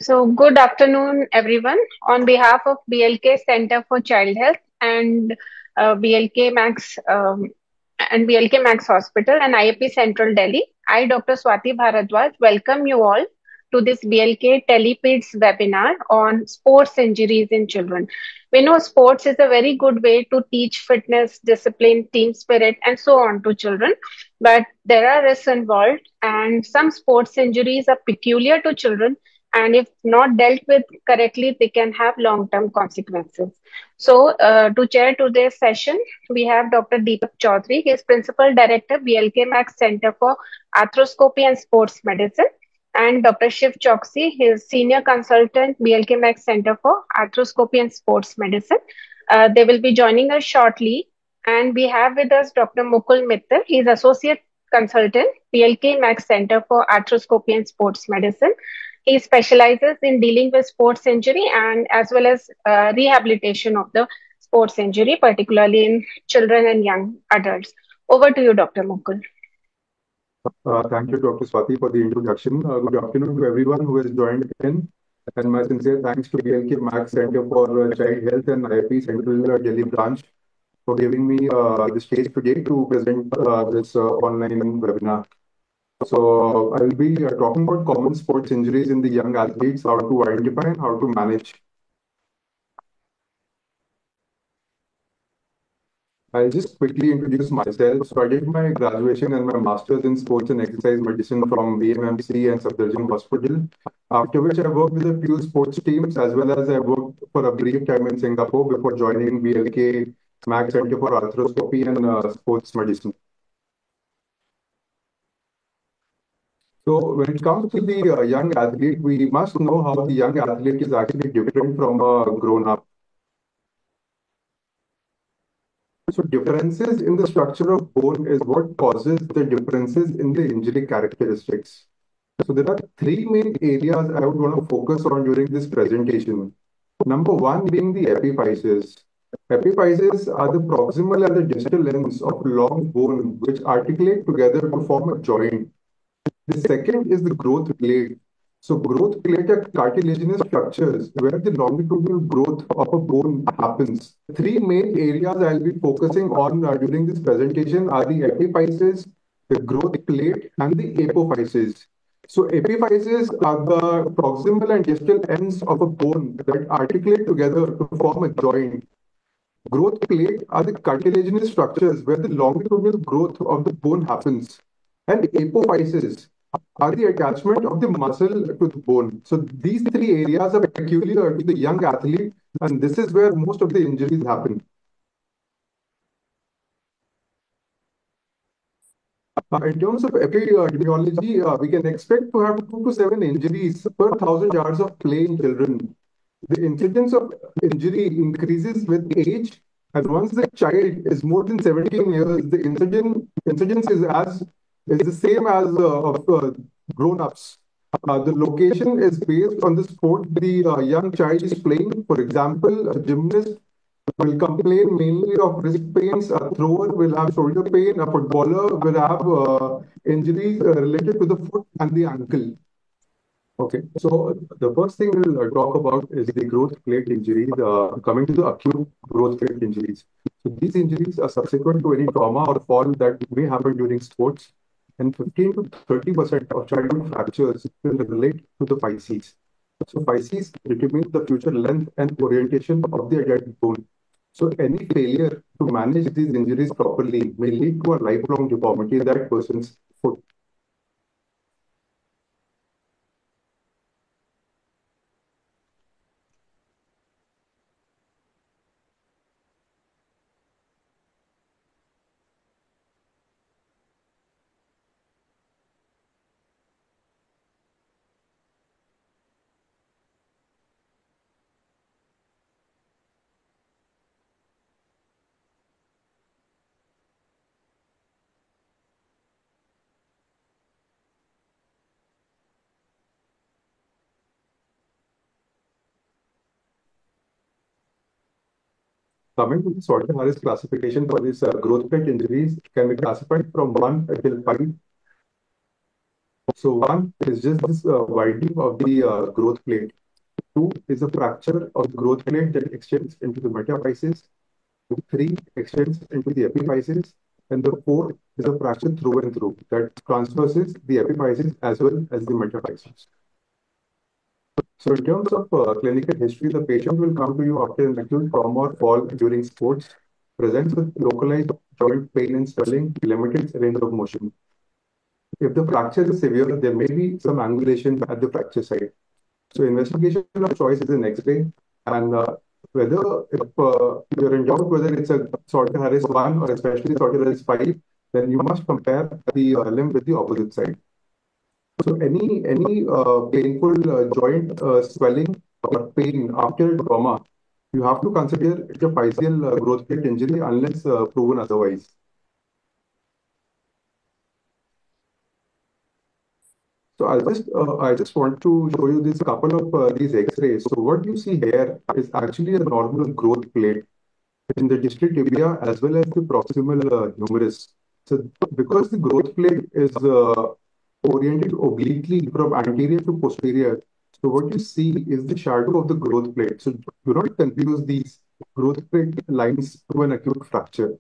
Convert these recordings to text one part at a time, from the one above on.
Good afternoon, everyone. On behalf of BLK Center for Child Health and BLK Max BLK Max Hospital and IAP Central Delhi, I, Dr. Swati Bharadwaj, welcome you all to this BLK Telepedes webinar on sports injuries in children. We know sports is a very good way to teach fitness, discipline, team spirit, and so on to children. But there are risks involved, and some sports injuries are peculiar to children, and if not dealt with correctly, they can have long-term consequences. To chair today's session, we have Dr. Deepak Chaudhary. He is Principal Director, BLK Max Center for Arthroscopy and Sports Medicine, and Dr. Shiv Choksi. He is Senior Consultant, BLK Max Center for Arthroscopy and Sports Medicine. They will be joining us shortly, and we have with us Dr. Mukul Mittal. He is Associate Consultant, BLK Max Center for Arthroscopy and Sports Medicine. He specializes in dealing with sports injury and as well as rehabilitation of the sports injury, particularly in children and young adults. Over to you, Dr. Mukul. Thank you, Dr. Swati, for the introduction. Good afternoon to everyone who has joined in. And my sincere thanks to BLK Max Center for Child Health and IIP Central Delhi branch for giving me the stage today to present this online webinar. So I'll be talking about common sports injuries in the young athletes, how to identify and how to manage. I'll just quickly introduce myself. So I did my graduation and my master's in sports and exercise medicine from BMMC and Safdarjung Hospital. After which I worked with a few sports teams as well as I worked for a brief time in Singapore before joining BLK Max Center for Arthroscopy and Sports Medicine. So when it comes to the young athlete, we must know how the young athlete is actually different from a grown-up. So differences in the structure of bone is what causes the differences in the injury characteristics. So there are three main areas I would want to focus on during this presentation. Number one being the epiphyses. Epiphyses are the proximal and the distal ends of long bone which articulate together to form a joint. The second is the growth plate. So growth plate are cartilaginous structures where the longitudinal growth of a bone happens. Three main areas I'll be focusing on during this presentation are the epiphyses, the growth plate, and the apophyses. So epiphyses are the proximal and distal ends of a bone that articulate together to form a joint. Growth plate are the cartilaginous structures where the longitudinal growth of the bone happens. And apophyses are the attachment of the muscle to the bone. So these three areas are peculiar to the young athlete, and this is where most of the injuries happen. In terms of epidemiology, we can expect to have 2 to 7 injuries per 1,000 yards of play in children. The incidence of injury increases with age, and once the child is more than 17 years, the incidence is the same as of grown-ups. The location is based on the sport the young child is playing. For example, a gymnast will complain mainly of wrist pains, a thrower will have shoulder pain, a footballer will have injuries related to the foot and the ankle. Okay, so the first thing we'll talk about is the growth plate injuries, coming to the acute growth plate injuries. So these injuries are subsequent to any trauma or fall that may happen during sports, and 15 to 30% of childhood fractures will relate to the physes. So physes determine the future length and orientation of the adult bone. So any failure to manage these injuries properly may lead to a lifelong deformity in that person's foot. Coming to the Salter Harris classification for these growth plate injuries can be classified from 1 until 5. So one is just this widening of the growth plate. Two is a fracture of the growth plate that extends into the metaphysis. Three extends into the epiphysis. And the fourth is a fracture through and through that transverses the epiphysis as well as the metaphysis. So in terms of clinical history, the patient will come to you after an acute trauma or fall during sports, presents with localized joint pain and swelling, limited range of motion. If the fracture is severe, there may be some angulation at the fracture site. So investigation of choice is an X-ray, and whether if you're in doubt whether it's a Salter Harris 1 or especially Salter Harris 5, then you must compare the limb with the opposite side. So any painful joint swelling or pain after trauma, you have to consider it a physical growth plate injury unless proven otherwise. So I just want to show you this couple of these X-rays. So what you see here is actually a normal growth plate in the distal tibia as well as the proximal humerus. So because the growth plate is oriented obliquely from anterior to posterior, so what you see is the shadow of the growth plate. So do not confuse these growth plate lines to an acute fracture.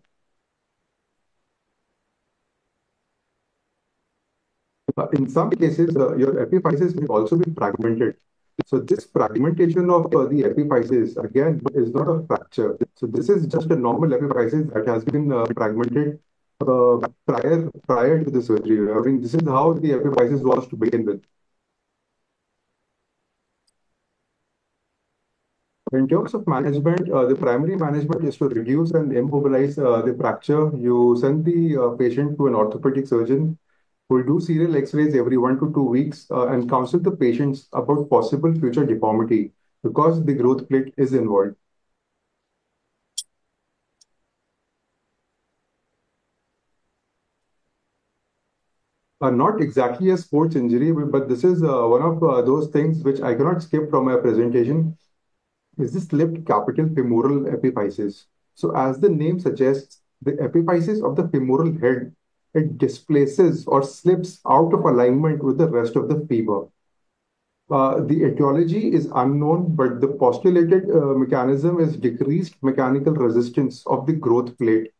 In some cases, your epiphysis may also be fragmented. So this fragmentation of the epiphysis again is not a fracture. So this is just a normal epiphysis that has been fragmented prior to the surgery. I mean, this is how the epiphysis was to begin with. In terms of management, the primary management is to reduce and immobilize the fracture. You send the patient to an orthopedic surgeon who will do serial X-rays every 1 to 2 weeks and counsel the patients about possible future deformity because the growth plate is involved. Not exactly a sports injury, but this is one of those things which I cannot skip from my presentation. Is the slipped capital femoral epiphysis. So as the name suggests, the epiphysis of the femoral head, it displaces or slips out of alignment with the rest of the femur. The etiology is unknown, but the postulated mechanism is decreased mechanical resistance of the growth plate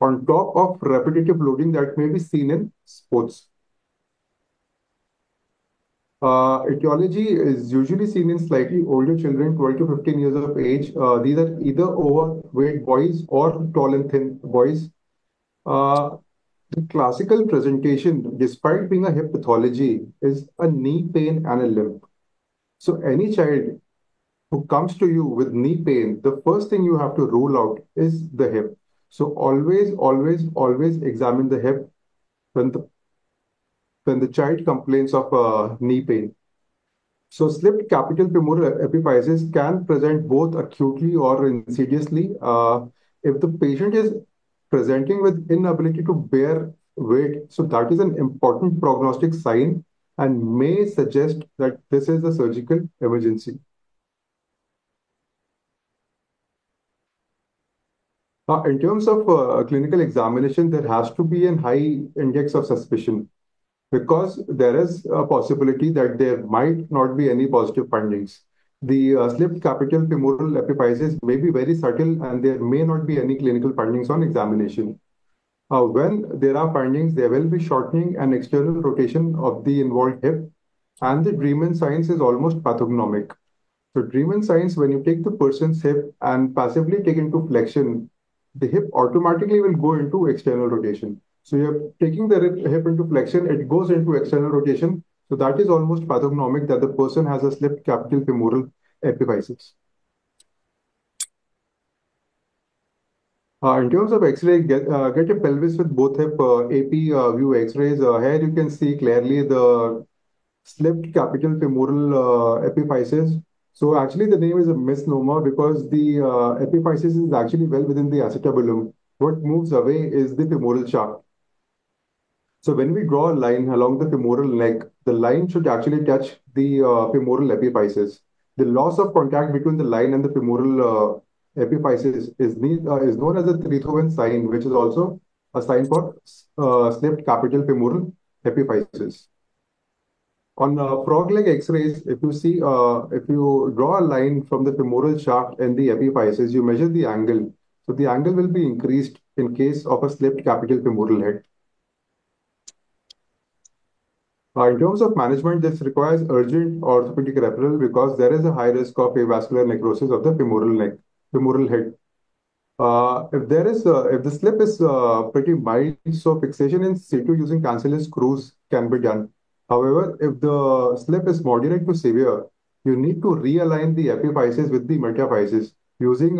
on top of repetitive loading that may be seen in sports. Etiology is usually seen in slightly older children, 12 to 15 years of age. These are either overweight boys or tall and thin boys. The classical presentation, despite being a hip pathology, is a knee pain and a limp. So any child who comes to you with knee pain, the first thing you have to rule out is the hip. So always examine the hip when the child complains of knee pain. So slipped capital femoral epiphysis can present both acutely or insidiously. If the patient is presenting with inability to bear weight, so that is an important prognostic sign and may suggest that this is a surgical emergency. In terms of clinical examination, there has to be a high index of suspicion because there is a possibility that there might not be any positive findings. The slipped capital femoral epiphysis may be very subtle and there may not be any clinical findings on examination. When there are findings, there will be shortening and external rotation of the involved hip, and the Dreaman signs is almost pathognomic. So Dreaman signs, when you take the person's hip and passively take into flexion, the hip automatically will go into external rotation. So you're taking the hip into flexion, it goes into external rotation. So that is almost pathognomic that the person has a slipped capital femoral epiphysis. In terms of X-ray, get a pelvis with both hip AP view X-rays. Here you can see clearly the slipped capital femoral epiphysis. So actually the name is a misnomer because the epiphysis is actually well within the acetabulum. What moves away is the femoral shaft. So when we draw a line along the femoral neck, the line should actually touch the femoral epiphysis. The loss of contact between the line and the femoral epiphysis is known as the Trethoven sign, which is also a sign for slipped capital femoral epiphysis. On frog leg X-rays, if you see, if you draw a line from the femoral shaft and the epiphysis, you measure the angle. So the angle will be increased in case of a slipped capital femoral head. In terms of management, this requires urgent orthopedic referral because there is a high risk of avascular necrosis of the femoral head. If the slip is pretty mild, so fixation in situ using cancellous screws can be done. However, if the slip is moderate to severe, you need to realign the epiphysis with the metaphysis using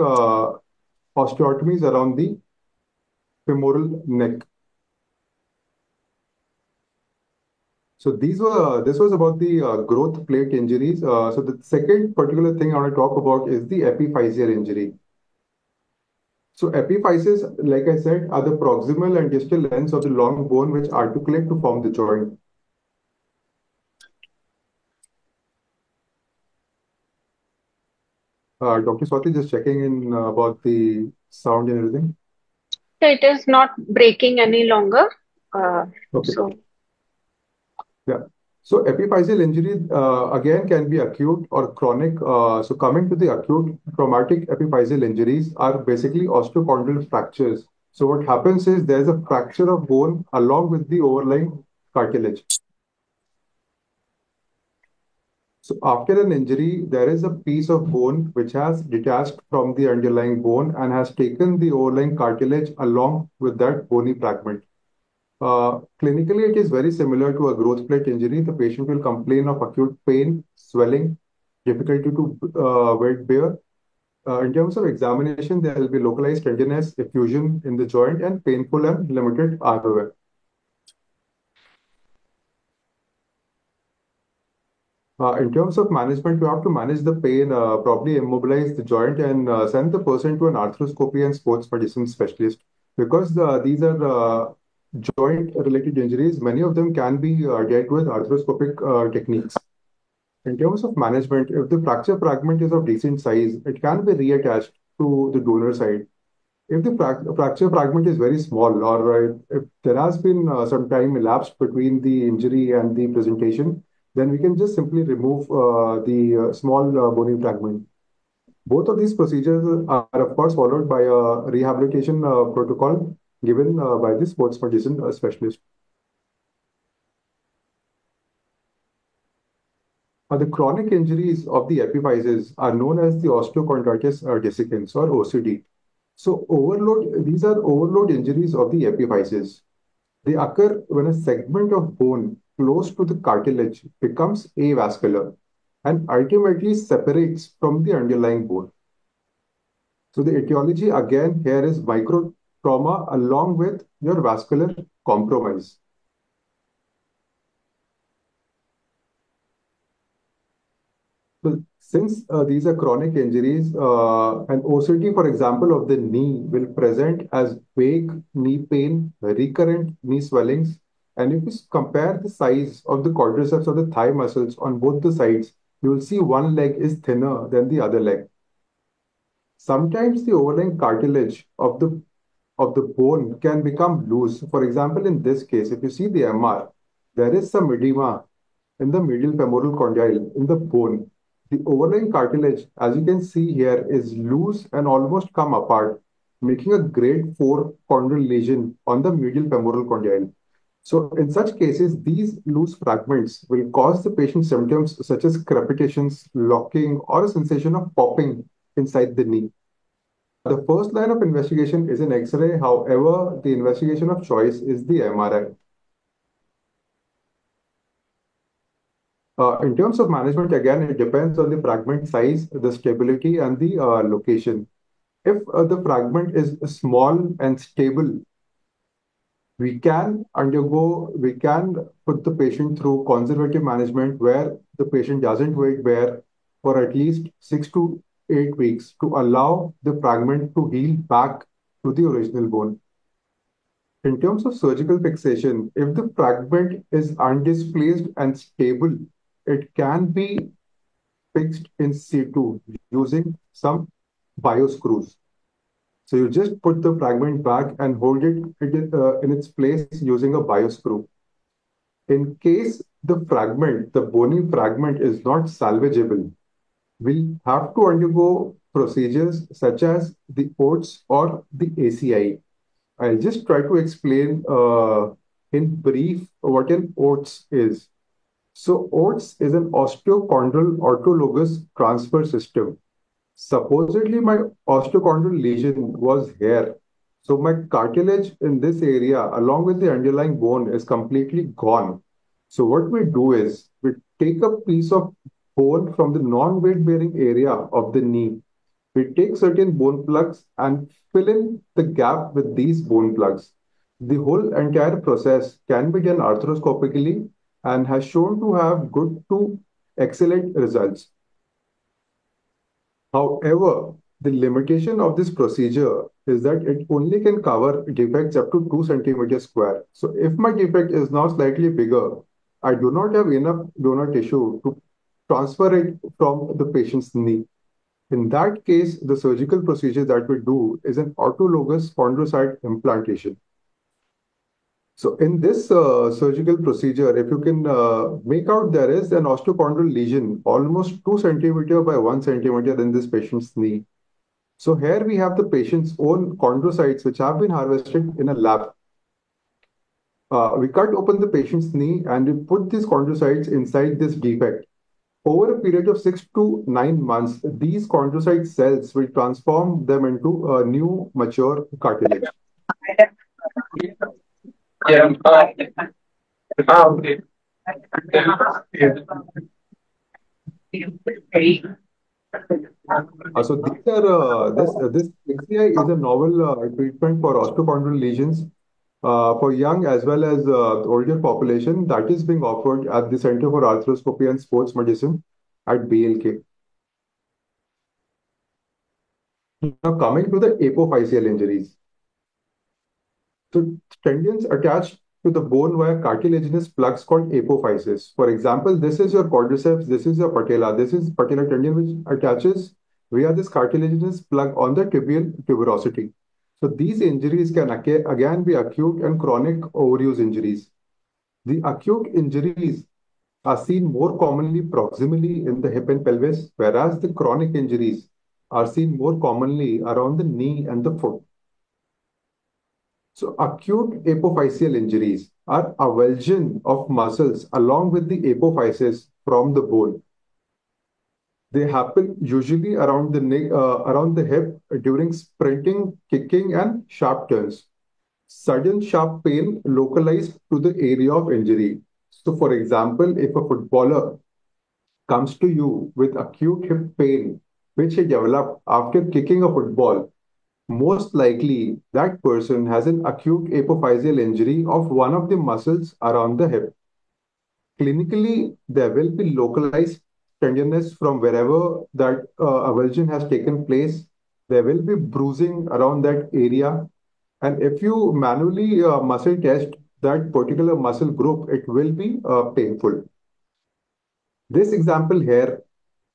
osteotomies around the femoral neck. So this was about the growth plate injuries. So the second particular thing I want to talk about is the epiphyseal injury. So epiphyses, like I said, are the proximal and distal ends of the long bone which articulate to form the joint. Dr. Swati, just checking in about the sound and everything. So it is not breaking any longer. Okay. So Yeah. So epiphyseal injury again can be acute or chronic. So coming to the acute traumatic epiphyseal injuries are basically osteochondral fractures. So what happens is there's a fracture of bone along with the overlying cartilage. So after an injury, there is a piece of bone which has detached from the underlying bone and has taken the overlying cartilage along with that bony fragment. Clinically, it is very similar to a growth plate injury. The patient will complain of acute pain, swelling, difficulty to weight bear. In terms of examination, there will be localized tenderness, effusion in the joint, and painful and limited ROM. In terms of management, you have to manage the pain, properly immobilize the joint, and send the person to an arthroscopy and sports medicine specialist because these are joint-related injuries. Many of them can be dealt with arthroscopic techniques. In terms of management, if the fracture fragment is of decent size, it can be reattached to the donor side. If the fracture fragment is very small, or if there has been some time elapsed between the injury and the presentation, then we can just simply remove the small bony fragment. Both of these procedures are, of course, followed by a rehabilitation protocol given by the sports medicine specialist. The chronic injuries of the epiphyses are known as the osteochondritis dissecans or OCD. So these are overload injuries of the epiphyses. They occur when a segment of bone close to the cartilage becomes avascular and ultimately separates from the underlying bone. So the etiology again here is micro trauma along with your vascular compromise. So since these are chronic injuries, an OCT, for example, of the knee will present as vague knee pain, recurrent knee swellings. And if you compare the size of the quadriceps or the thigh muscles on both the sides, you will see one leg is thinner than the other leg. Sometimes the overlying cartilage of the bone can become loose. For example, in this case, if you see the MR, there is some edema in the medial femoral condyle in the bone. The overlying cartilage, as you can see here, is loose and almost come apart, making a grade 4 chondral lesion on the medial femoral condyle. So in such cases, these loose fragments will cause the patient symptoms such as crepitations, locking, or a sensation of popping inside the knee. The first line of investigation is an X-ray. However, the investigation of choice is the MRI. In terms of management, again, it depends on the fragment size, the stability, and the location. If the fragment is small and stable, we can put the patient through conservative management where the patient doesn't weight bear for at least 6 to 8 weeks to allow the fragment to heal back to the original bone. In terms of surgical fixation, if the fragment is undisplaced and stable, it can be fixed in situ using some bioscrews. So you just put the fragment back and hold it in its place using a bioscrew. In case the bony fragment is not salvageable, we'll have to undergo procedures such as the OATS or the ACI. I'll just try to explain in brief what an OATS is. So OATS is an osteochondral autologous transfer system. Supposedly, my osteochondral lesion was here. So my cartilage in this area, along with the underlying bone, is completely gone. So what we do is we take a piece of bone from the non-weight bearing area of the knee. We take certain bone plugs and fill in the gap with these bone plugs. The whole entire process can be done arthroscopically and has shown to have good to excellent results. However, the limitation of this procedure is that it only can cover defects up to 2 centimeters square. So if my defect is now slightly bigger, I do not have enough donor tissue to transfer it from the patient's knee. In that case, the surgical procedure that we do is an autologous chondrocyte implantation. So in this surgical procedure, if you can make out, there is an osteochondral lesion almost 2 centimeter by 1 centimeter in this patient's knee. So here we have the patient's own chondrocytes which have been harvested in a lab. We cut open the patient's knee and we put these chondrocytes inside this defect. Over a period of 6 to 9 months, these chondrocyte cells will transform them into a new mature cartilage. So these are this XCI is a novel treatment for osteochondral lesions for young as well as older population that is being offered at the Center for Arthroscopy and Sports Medicine at BLK. Now coming to the apophyseal injuries. So tendons attached to the bone via cartilaginous plugs called apophyses. For example, this is your quadriceps, this is your patella, this is patellar tendon which attaches via this cartilaginous plug on the tibial tuberosity. So these injuries can again be acute and chronic overuse injuries. The acute injuries are seen more commonly proximally in the hip and pelvis, whereas the chronic injuries are seen more commonly around the knee and the foot. So acute apophyseal injuries are avulsion of muscles along with the apophyses from the bone. They happen usually around the neck, around the hip during sprinting, kicking, and sharp turns. Sudden sharp pain localized to the area of injury. So, for example, if a footballer comes to you with acute hip pain, which he developed after kicking a football, most likely that person has an acute apophyseal injury of one of the muscles around the hip. Clinically, there will be localized tenderness from wherever that avulsion has taken place. There will be bruising around that area. And if you manually muscle test that particular muscle group, it will be painful. This example here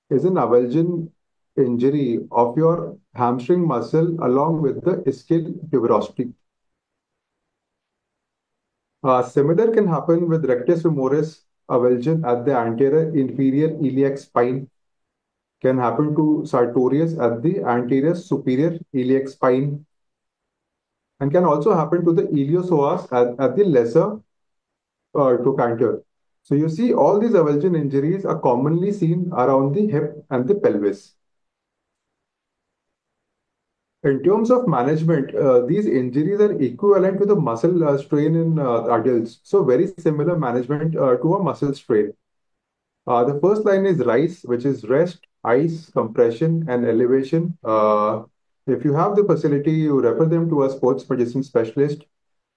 is an avulsion injury of your hamstring muscle along with the ischial tuberosity. Similar can happen with rectus femoris avulsion at the anterior inferior iliac spine. Can happen to sartorius at the anterior superior iliac spine. And can also happen to the iliopsoas at the lesser trochanter. So you see all these avulsion injuries are commonly seen around the hip and the pelvis. In terms of management, these injuries are equivalent to the muscle strain in adults. So very similar management to a muscle strain. The first line is RICE, which is rest, ice, compression, and elevation. If you have the facility, you refer them to a sports medicine specialist.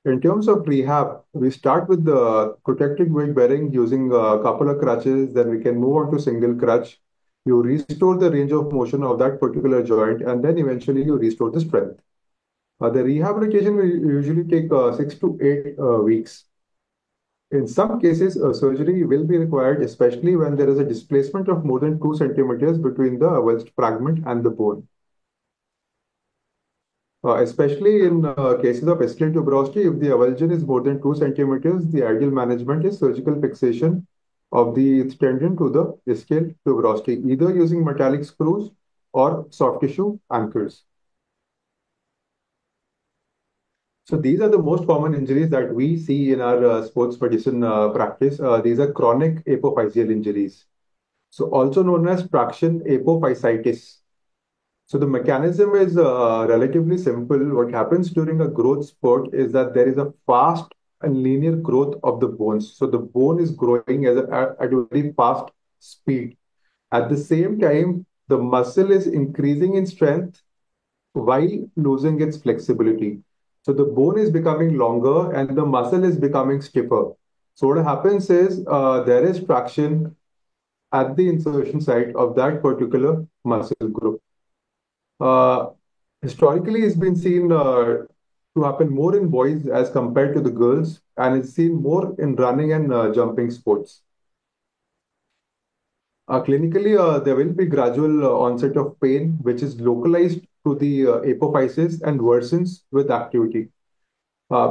In terms of rehab, we start with the protected weight bearing using a couple of crutches, then we can move on to single crutch. You restore the range of motion of that particular joint, and then eventually you restore the strength. The rehabilitation will usually take 6 to 8 weeks. In some cases, surgery will be required, especially when there is a displacement of more than 2 centimeters between the avulsed fragment and the bone. Especially in cases of ischial tuberosity, if the avulsion is more than 2 centimeters, the ideal management is surgical fixation of the tendon to the ischial tuberosity, either using metallic screws or soft tissue anchors. So these are the most common injuries that we see in our sports medicine practice. These are chronic apophyseal injuries. So also known as traction apophysitis. So the mechanism is relatively simple. What happens during a growth spurt is that there is a fast and linear growth of the bones. So the bone is growing at a very fast speed. At the same time, the muscle is increasing in strength while losing its flexibility. So the bone is becoming longer and the muscle is becoming stiffer. So what happens is there is traction at the insertion site of that particular muscle group. Uh, Historically, it's been seen to happen more in boys as compared to the girls, and it's seen more in running and jumping sports. Clinically, there will be gradual onset of pain, which is localized to the apophysis and worsens with activity.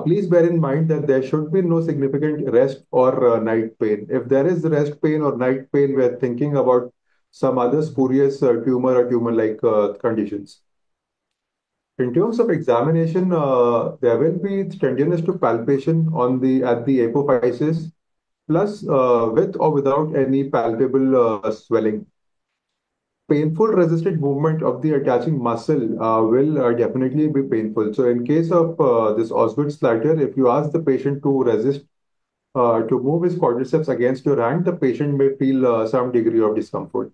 Please bear in mind that there should be no significant rest or night pain. If there is rest pain or night pain, we're thinking about some other spurious tumor or tumor-like conditions. In terms of examination, there will be tenderness to palpation on the at the apophysis, plus with or without any palpable swelling. Painful resisted movement of the attaching muscle will definitely be painful. So in case of this Osgood splatter, if you ask the patient to resist to move his quadriceps against your hand, the patient may feel some degree of discomfort.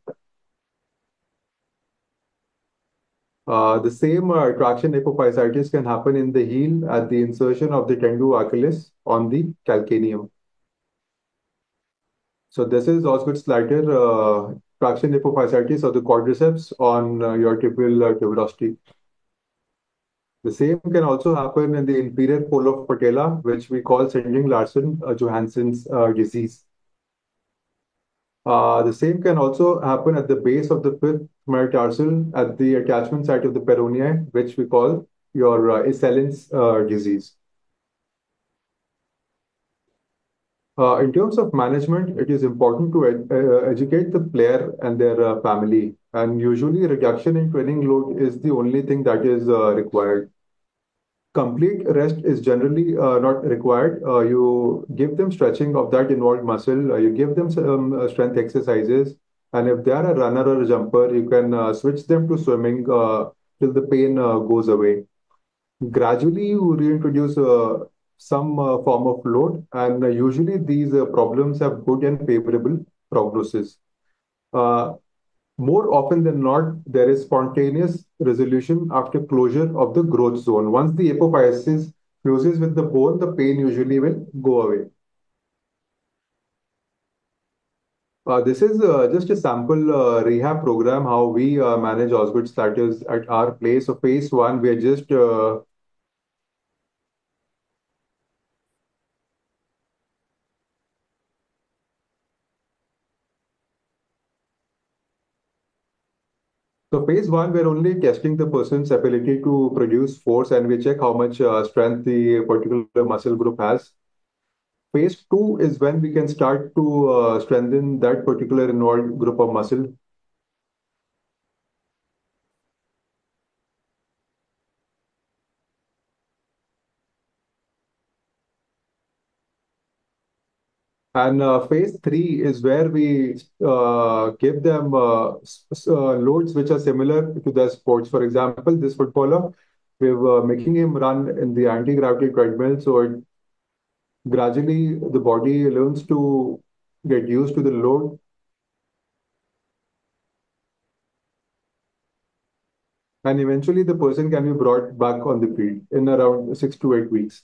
The same traction apophysitis can happen in the heel at the insertion of the tendo Achilles on the calcaneum. So this is Osgood Schlatter traction apophysitis of the quadriceps on your tibial tuberosity. The same can also happen in the inferior pole of patella, which we call Sinding-Larsen Johansson's disease. The same can also happen at the base of the fifth metatarsal at the attachment site of the peroneum, which we call your Esellen's disease. In terms of management, it is important to educate the player and their family. And usually, reduction in training load is the only thing that is required. Complete rest is generally not required. You give them stretching of that involved muscle. You give them some strength exercises. And if they are a runner or a jumper, you can switch them to swimming till the pain goes away. Gradually, you reintroduce some form of load, and usually these problems have good and favorable prognosis. Uh, More often than not, there is spontaneous resolution after closure of the growth zone. Once the apophysis closes with the bone, the pain usually will go away. This is just a sample rehab program how we manage Osgood status at our place. So phase one, we are just So phase one, we're only testing the person's ability to produce force and we check how much strength the particular muscle group has. Phase two is when we can start to strengthen that particular involved group of muscle. And phase three is where we give them loads which are similar to their sports. For example, this footballer, we're making him run in the anti-gravity treadmill. So gradually the body learns to get used to the load. And eventually the person can be brought back on the field in around 6 to 8 weeks.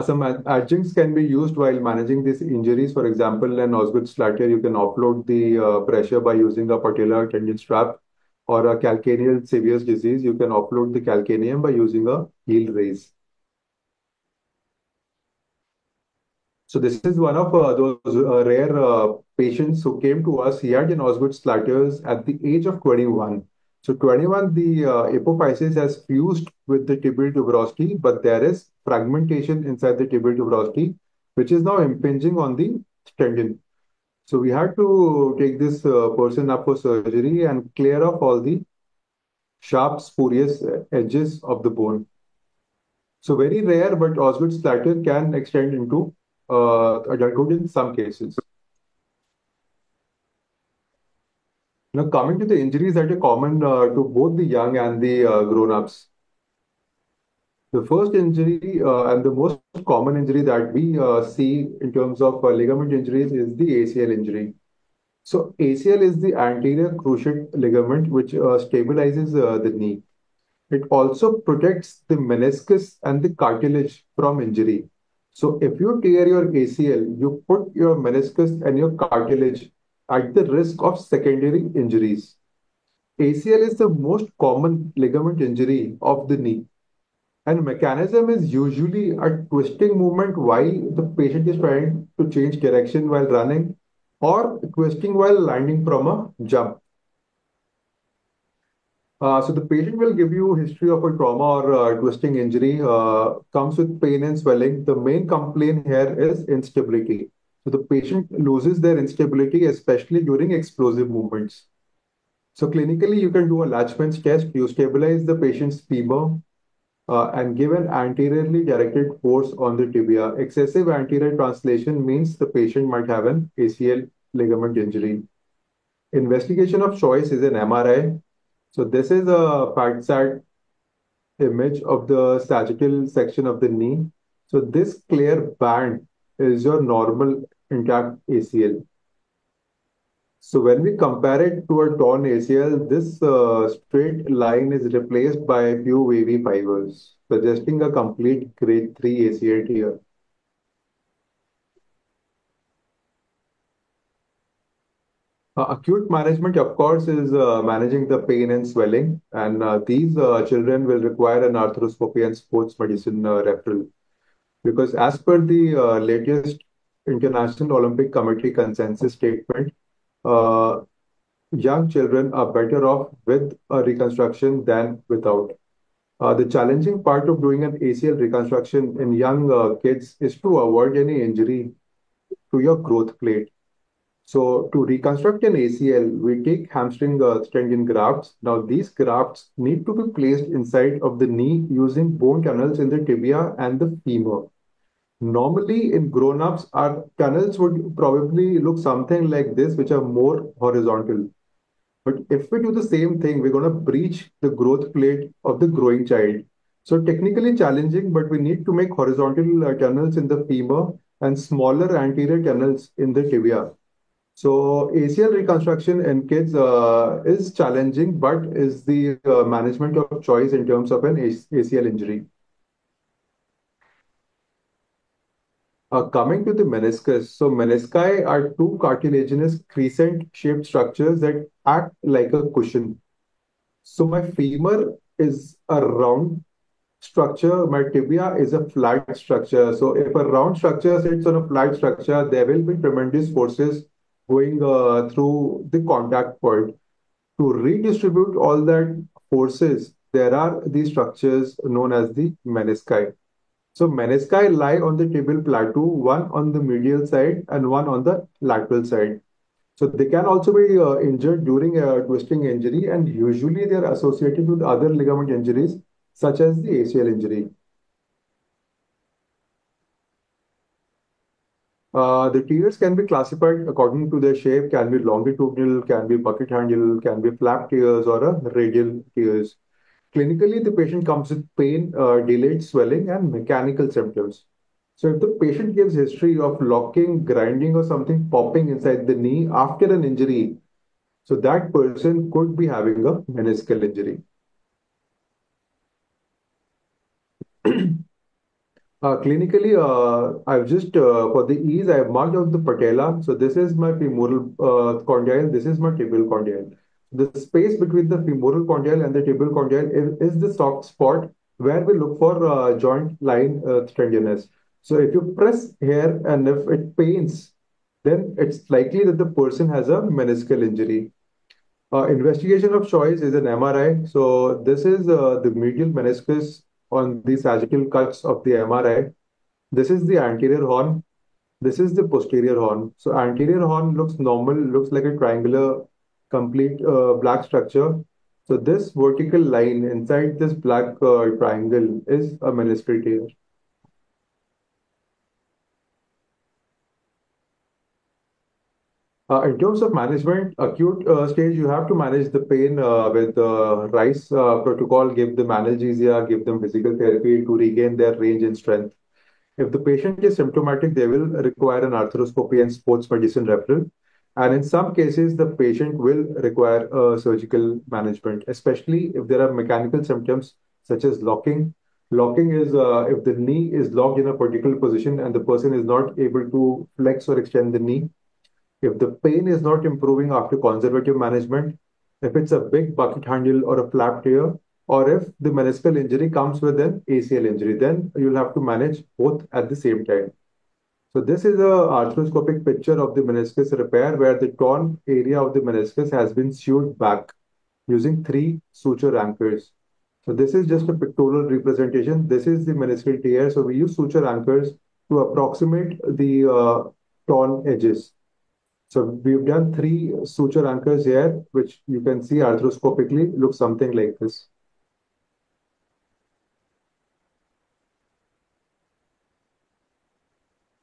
Some adjuncts can be used while managing these injuries. For example, in Osgood Schlatter, you can offload the pressure by using a patellar tendon strap, or a calcaneal Sevier's disease, you can offload the calcaneum by using a heel raise. So this is one of those rare patients who came to us. He had an Osgood Schlatters at the age of 21. So 21, the apophysis has fused with the tibial tuberosity, but there is fragmentation inside the tibial tuberosity, which is now impinging on the tendon. So we had to take this person up for surgery and clear off all the sharp, spurious edges of the bone. So very rare, but Osgood splatter can extend into adulthood in some cases. Now, coming to the injuries that are common to both the young and the grown-ups. The first injury and the most common injury that we see in terms of ligament injuries is the ACL injury. So ACL is the anterior cruciate ligament which stabilizes the knee. It also protects the meniscus and the cartilage from injury. So if you tear your ACL, you put your meniscus and your cartilage at the risk of secondary injuries. ACL is the most common ligament injury of the knee, and mechanism is usually a twisting movement while the patient is trying to change direction while running or twisting while landing from a jump. So the patient will give you history of a trauma or twisting injury, comes with pain and swelling. The main complaint here is instability. So the patient loses their instability, especially during explosive movements. So clinically, you can do a Latchman's test. You stabilize the patient's femur and give an anteriorly directed force on the tibia. Excessive anterior translation means the patient might have an ACL ligament injury. Investigation of choice is an MRI. So this is a FATSAT image of the sagittal section of the knee. So this clear band is your normal intact ACL. So when we compare it to a torn ACL, this straight line is replaced by a few wavy fibers, suggesting a complete grade 3 ACL tear. Acute management, of course, is managing the pain and swelling, and these children will require an arthroscopy and sports medicine referral. Because as per the latest International Olympic Committee consensus statement, uh, young children are better off with a reconstruction than without. The challenging part of doing an ACL reconstruction in young kids is to avoid any injury to your growth plate. So to reconstruct an ACL, we take hamstring tendon grafts. Now these grafts need to be placed inside of the knee using bone tunnels in the tibia and the femur. Normally, in grown-ups, our tunnels would probably look something like this, which are more horizontal. But if we do the same thing, we're going to breach the growth plate of the growing child. So technically challenging, but we need to make horizontal tunnels in the femur and smaller anterior tunnels in the tibia. So ACL reconstruction in kids is challenging, but is the management of choice in terms of an ACL injury. Coming to the meniscus, so menisci are two cartilaginous crescent-shaped structures that act like a cushion. So my femur is a round structure, my tibia is a flat structure. So if a round structure sits on a flat structure, there will be tremendous forces going through the contact point. To redistribute all that forces, there are these structures known as the menisci. So menisci lie on the tibial plateau, one on the medial side and one on the lateral side. So they can also be injured during a twisting injury, and usually they are associated with other ligament injuries, such as the ACL injury. The tears can be classified according to their shape, can be longitudinal, can be bucket handle, can be flap tears, or a radial tears. Clinically, the patient comes with pain, delayed swelling, and mechanical symptoms. So, if the patient gives history of locking, grinding, or something popping inside the knee after an injury, so that person could be having a meniscal injury. Clinically, I've just, for the ease, I've marked out the patella. So this is my femoral condyle, this is my tibial condyle. The space between the femoral condyle and the tibial condyle is the soft spot where we look for joint line tenderness. So if you press here and if it pains, then it's likely that the person has a meniscal injury. Investigation of choice is an MRI. So this is the medial meniscus on the sagittal cuts of the MRI. This is the anterior horn. This is the posterior horn. So anterior horn looks normal, looks like a triangular, complete black structure. So this vertical line inside this black triangle is a meniscal tear. In terms of management, acute stage, you have to manage the pain with the RICE protocol, give them analgesia, give them physical therapy to regain their range and strength. If the patient is symptomatic, they will require an arthroscopy and sports medicine referral. And in some cases, the patient will require surgical management, especially if there are mechanical symptoms such as locking. Locking is if the knee is locked in a particular position and the person is not able to flex or extend the knee. If the pain is not improving after conservative management, if it's a big bucket handle or a flap tear, or if the meniscal injury comes with an ACL injury, then you'll have to manage both at the same time. So this is a arthroscopic picture of the meniscus repair where the torn area of the meniscus has been sewed back using three suture anchors. So this is just a pictorial representation. This is the meniscal tear. So we use suture anchors to approximate the torn edges. So we've done three suture anchors here, which you can see arthroscopically looks something like this.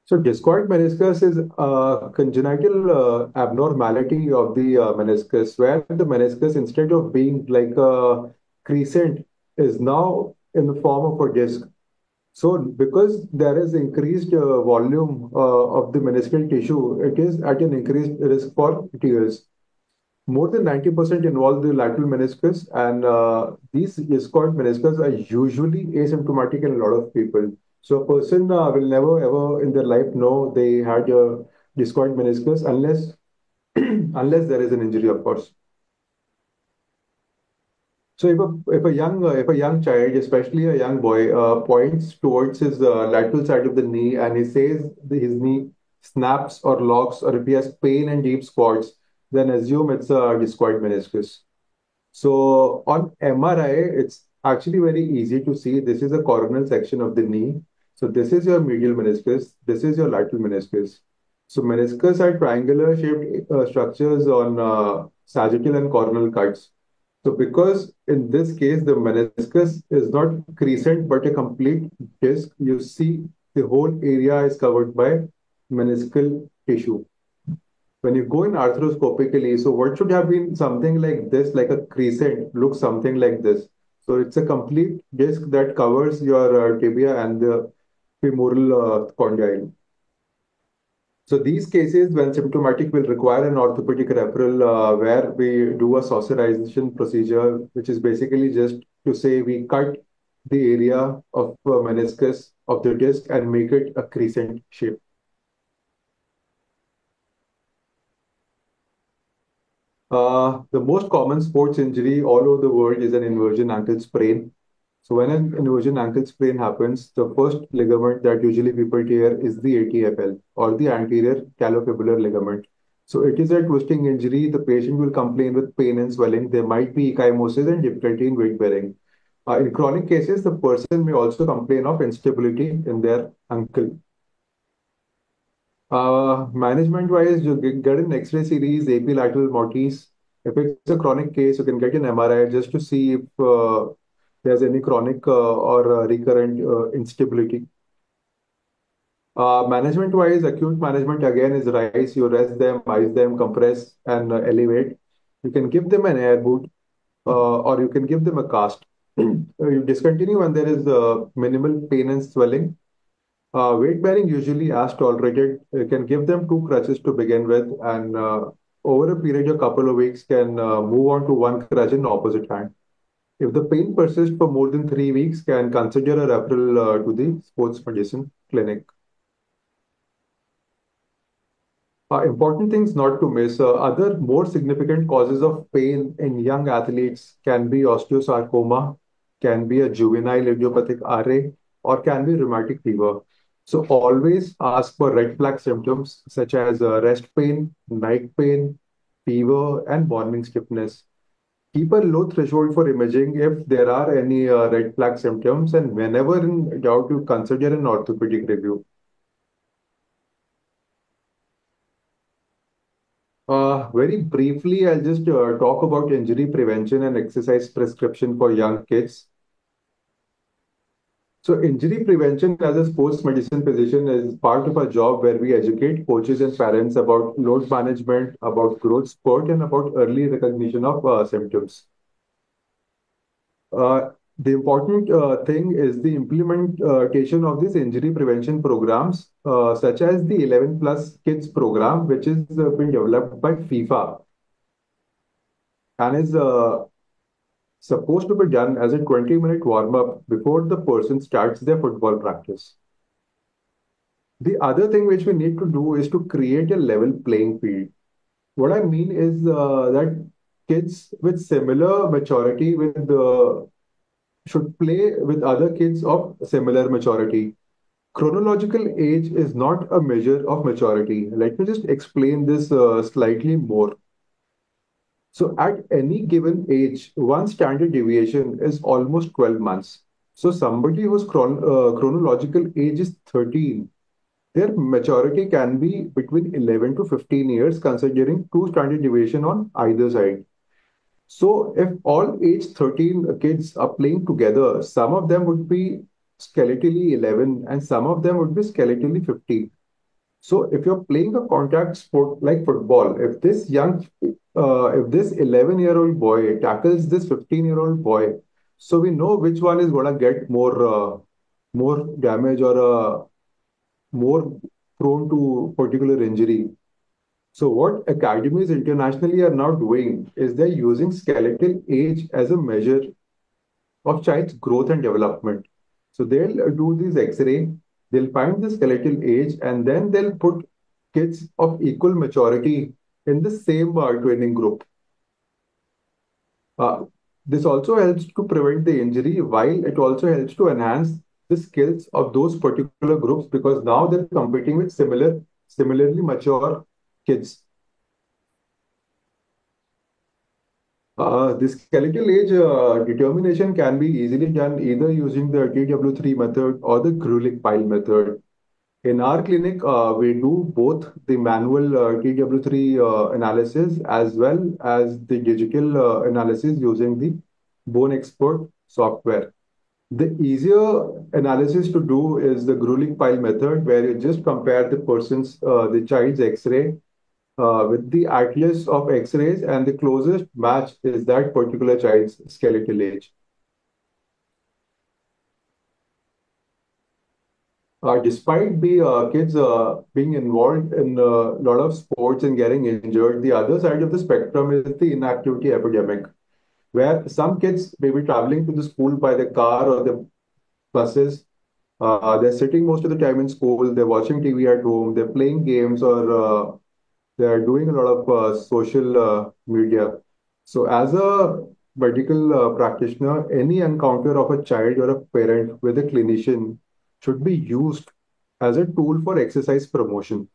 So discoid meniscus is a congenital abnormality of the meniscus, where the meniscus, instead of being like a crescent, is now in the form of a disc. So because there is increased volume of the meniscal tissue, it is at an increased risk for tears. More than 90% involve the lateral meniscus, and these discoid meniscus are usually asymptomatic in a lot of people. So a person will never ever in their life know they had a discoid meniscus unless unless there is an injury, of course. So if a young child, especially a young boy, points towards his lateral side of the knee and he says his knee snaps or locks, or if he has pain and deep squats, then assume it's a discoid meniscus. So on MRI, it's actually very easy to see. This is a coronal section of the knee. So this is your medial meniscus. This is your lateral meniscus. So meniscus are triangular shaped structures on sagittal and coronal cuts. So because in this case, the meniscus is not crescent but a complete disc, you see the whole area is covered by meniscal tissue. When you go in arthroscopically, so what should have been something like this, like a crescent, looks something like this. So it's a complete disc that covers your tibia and the femoral condyle. So these cases, when symptomatic, will require an orthopedic referral where we do a saucerization procedure, which is basically just to say we cut the area of meniscus of the disc and make it a crescent shape. The most common sports injury all over the world is an inversion ankle sprain. So when an inversion ankle sprain happens, the first ligament that usually people tear is the ATFL or the anterior calofibular ligament. So it is a twisting injury. The patient will complain with pain and swelling. There might be ecchymosis and difficulty in weight bearing. In chronic cases, the person may also complain of instability in their ankle. Management wise, you get an X-ray series, AP lateral Mortis. If it's a chronic case, you can get an MRI just to see if there's any chronic or recurrent instability. Management wise, acute management again is RICE. You rest them, ice them, compress, and elevate. You can give them an air boot or you can give them a cast. You discontinue when there is minimal pain and swelling. Weight bearing usually as tolerated. You can give them two crutches to begin with, and over a period of couple of weeks, can move on to one crutch in opposite hand. If the pain persists for more than 3 weeks, can consider a referral to the sports medicine clinic. Important things not to miss. Other more significant causes of pain in young athletes can be osteosarcoma, can be a juvenile idiopathic RA, or can be rheumatic fever. So always ask for red flag symptoms such as rest pain, night pain, fever, and morning stiffness. Keep a low threshold for imaging if there are any red flag symptoms, and whenever in doubt, you consider an orthopedic review. Very briefly, I'll just talk about injury prevention and exercise prescription for young kids. So, injury prevention as a sports medicine physician is part of our job where we educate coaches and parents about load management, about growth spurt, and about early recognition of symptoms. The important thing is the implementation of these injury prevention programs, such as the 11 plus kids program, which is been developed by FIFA and is supposed to be done as a 20-minute warm up before the person starts their football practice. The other thing which we need to do is to create a level playing field. What I mean is that kids with similar maturity with should play with other kids of similar maturity. Chronological age is not a measure of maturity. Let me just explain this slightly more. So, at any given age, one standard deviation is almost 12 months. So, somebody whose chronological age is 13, their maturity can be between 11 to 15 years, considering two standard deviation on either side. So, if all age 13 kids are playing together, some of them would be skeletally 11 and some of them would be skeletally 15. So, if you're playing a contact sport like football, if this 11-year-old boy tackles this 15-year-old boy, so we know which one is going to get more damage or more prone to particular injury. So, what academies internationally are now doing is they're using skeletal age as a measure of child's growth and development. So, they'll do this X ray, they'll find the skeletal age, and then they'll put kids of equal maturity in the same training group. Uh, this also helps to prevent the injury, while it also helps to enhance the skills of those particular groups because now they're competing with similarly mature kids. The skeletal age determination can be easily done either using the TW3 method or the Grulich-Pyle method. In our clinic, we do both the manual TW3 analysis as well as the digital analysis using the Bone Expert software. The easier analysis to do is the Grulich-Pyle method, where you just compare the child's X-ray with the atlas of X-rays, and the closest match is that particular child's skeletal age. Despite the kids being involved in a lot of sports and getting injured, the other side of the spectrum is the inactivity epidemic, where some kids may be traveling to the school by the car or the buses. They're sitting most of the time in school, they're watching TV at home, they're playing games, or they are doing a lot of social media. So, as a medical practitioner, any encounter of a child or a parent with a clinician should be used as a tool for exercise promotion.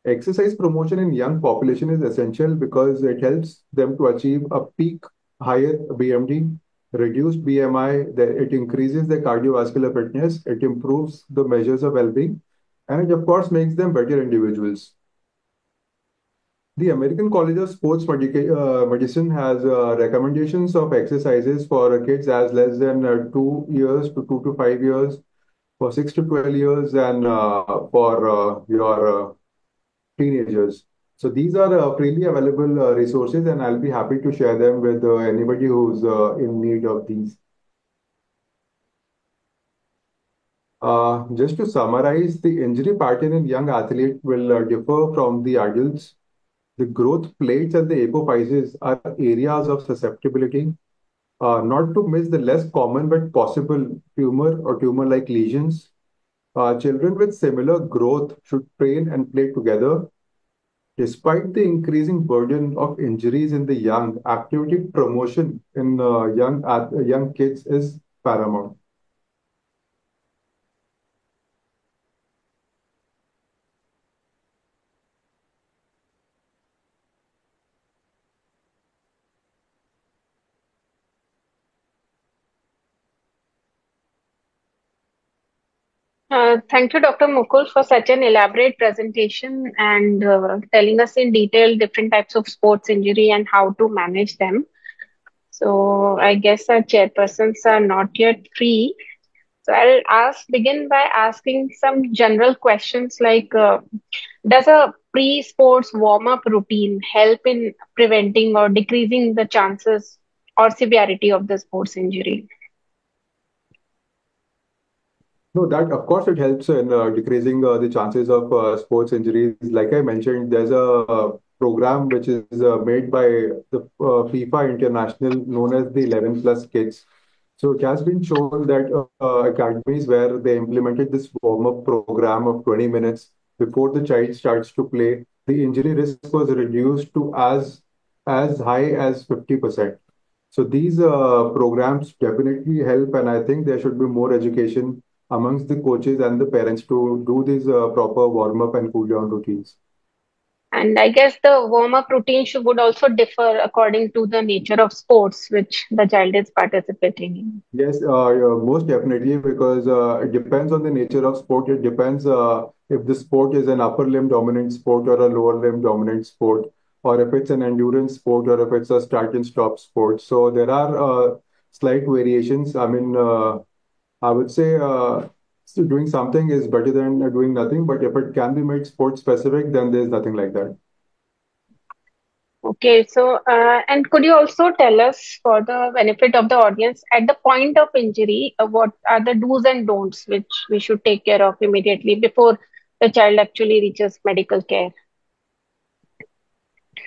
Exercise promotion in young population is essential because it helps them to achieve a peak higher BMD, reduced BMI, it increases their cardiovascular fitness, it improves the measures of well-being, and it of course makes them better individuals. The American College of Sports Medicine has recommendations of exercises for kids as less than 2 years to 2 to 5 years, for 6 to 12 years, and for your teenagers. So these are freely available resources, and I'll be happy to share them with anybody who's in need of these. Just to summarize, the injury pattern in young athletes will differ from the adults. The growth plates and the apophyses are areas of susceptibility. Not to miss the less common but possible tumor or tumor-like lesions. Children with similar growth should train and play together. Despite the increasing burden of injuries in the young, activity promotion in young kids is paramount. Thank you, Dr. Mukul, for such an elaborate presentation and telling us in detail different types of sports injury and how to manage them. So I guess our chairpersons are not yet free. So begin by asking some general questions like, does a pre-sports warm-up routine help in preventing or decreasing the chances or severity of the sports injury? No, that of course it helps in decreasing the chances of sports injuries. Like I mentioned, there's a program which is made by the FIFA International known as the 11 plus kids. So it has been shown that academies where they implemented this warm-up program of 20 minutes before the child starts to play, the injury risk was reduced to as high as 50%. So these programs definitely help, and I think there should be more education amongst the coaches and the parents to do these proper warm-up and cool-down routines. And I guess the warm-up routine would also differ according to the nature of sports which the child is participating in. Yes, most definitely, because it depends on the nature of sport. It depends if the sport is an upper limb dominant sport or a lower limb dominant sport, or if it's an endurance sport or if it's a start and stop sport. So there are slight variations. I mean, I would say doing something is better than doing nothing, but if it can be made sport specific, then there's nothing like that. Okay, so and could you also tell us, for the benefit of the audience, at the point of injury, what are the do's and don'ts which we should take care of immediately before the child actually reaches medical care?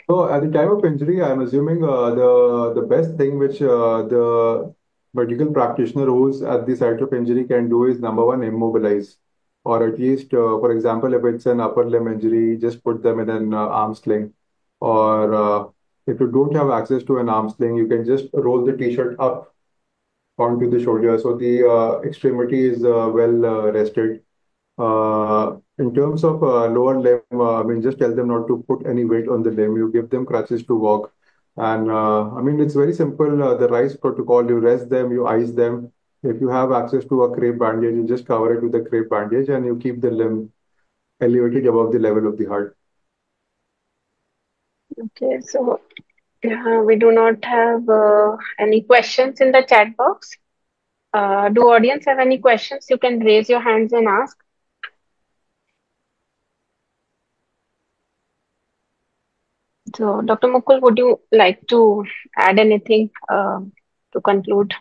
So at the time of injury, I'm assuming the best thing which the medical practitioner who's at the site of injury can do is number one, immobilize, or at least, for example, if it's an upper limb injury, just put them in an arm sling, or if you don't have access to an arm sling, you can just roll the t-shirt up onto the shoulder, so the extremity is well rested. In terms of lower limb, I mean, just tell them not to put any weight on the limb. You give them crutches to walk. And I mean, it's very simple. The RICE protocol, you rest them, you ice them. If you have access to a crepe bandage, you just cover it with a crepe bandage and you keep the limb elevated above the level of the heart. Okay, so we do not have any questions in the chat box. Do audience have any questions? You can raise your hands and ask. So, Dr. Mukul, would you like to add anything to conclude?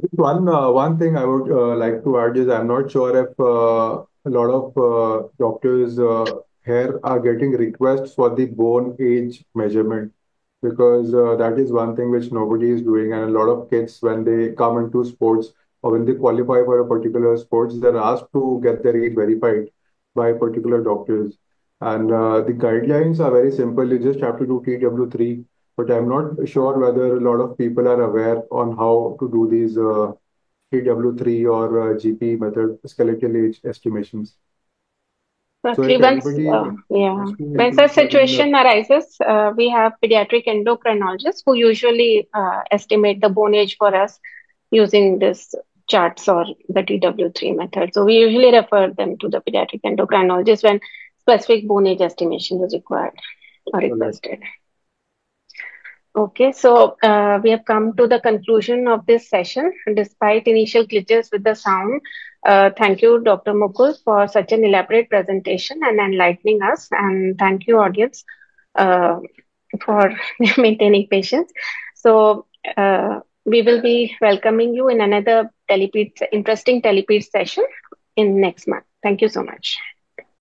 Just one thing I would like to add is I'm not sure if a lot of doctors here are getting requests for the bone age measurement, because that is one thing which nobody is doing, and a lot of kids when they come into sports or when they qualify for a particular sports, they're asked to get their age verified by particular doctors, and the guidelines are very simple. You just have to do TW3, but I'm not sure whether a lot of people are aware on how to do these TW3 or GP method, skeletal age estimations. So So actually, if anybody yeah, wants to when such include in situation arises, we have pediatric endocrinologists who usually estimate the bone age for us using this charts or the TW3 method. So we usually refer them to the pediatric endocrinologist when specific bone age estimation is required or requested. Okay, so we have come to the conclusion of this session. Despite initial glitches with the sound, thank you, Dr. Mukul, for such an elaborate presentation and enlightening us. And thank you, audience, uh, for maintaining patience. So we will be welcoming you in another interesting Telepeat session in next month. Thank you so much.